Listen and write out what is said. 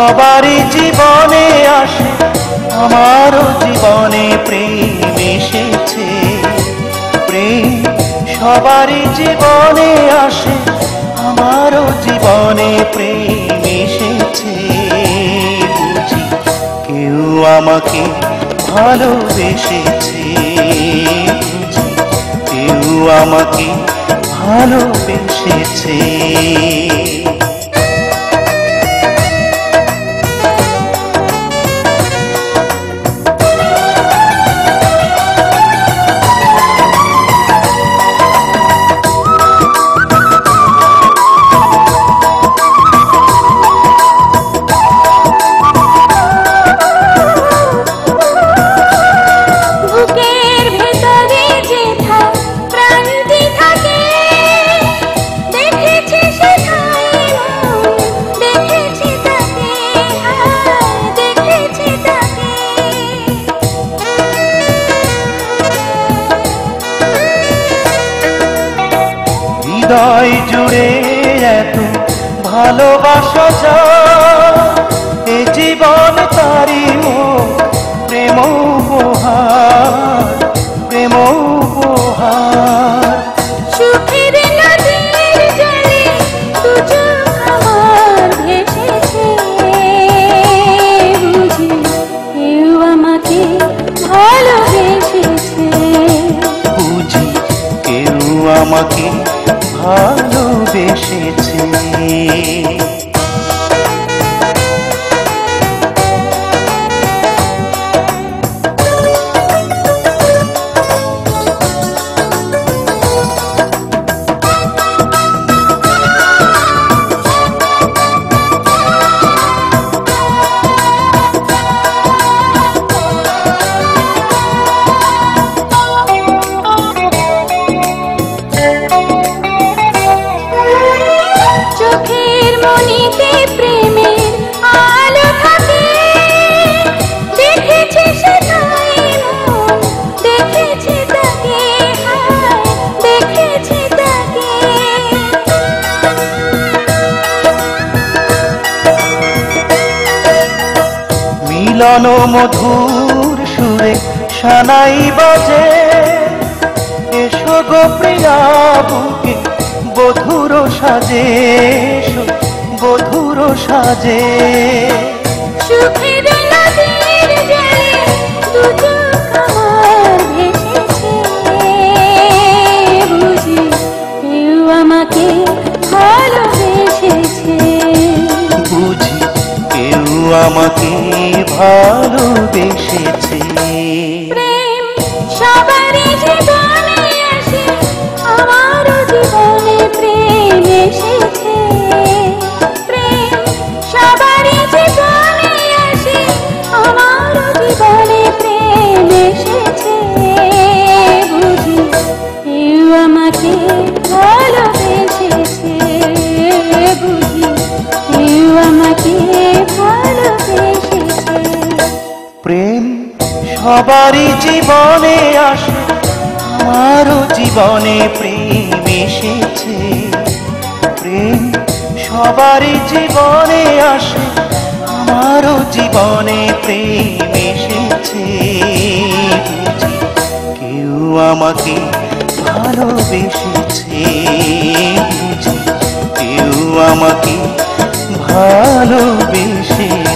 সবারই জীবনে আসে, আমারও জীবনে প্রেম এসেছে। প্রেম সবারই জীবনে আসে, আমারও জীবনে প্রেম এসেছে। বুঝি কেউ আমাকে ভালোবেসেছে, বুঝি কেউ আমাকে ভালোবেসেছে। হৃদয় জুড়ে এত ভালোবাসা যা, এ জীবন তারি প্রেম উপহার, প্রেম উপহার। সুখের নদীর জলে দু চোখ আমার ভেসেছে, বুঝি কেউ আমাকে ভালোবেসেছে। বুঝি কেউ আমাকে ভালোবেসেছে। চোখের মনিতে প্রেমের আলো থাকে, দেখেছে সেটাই মন, দেখেছে তাকে, হায় দেখেছে তাকে। মিলন মধুর সুরে সানাই বাজে, এসো গো প্রিয়া বুকে বধুর সাজে, এসো বধুর সাজে। সুখের নদীর জলে দু চোখ আমার ভেসেছে, বুঝি কেউ আমাকে ভালোবেসেছে। বুঝি কেউ আমাকে ভালোবেসেছে। প্রেম সবারই জীবনে আসে, আমারও জীবনে প্রেম এসেছে। প্রেম সবারই জীবনে আসে, আমারও জীবনে প্রেম এসেছে। বুঝি কেউ আমাকে ভালোবেসেছে, বুঝি কেউ আমাকে ভালোবেসেছে। প্রেম সবারই জীবনে আসে, আমারও জীবনে প্রেম এসেছে। প্রেম সবারই জীবনে আসে, আমারও জীবনে প্রেম এসেছে। বুঝি কেউ আমাকে ভালোবেসেছে, বুঝি কেউ আমাকে ভালোবেসেছে।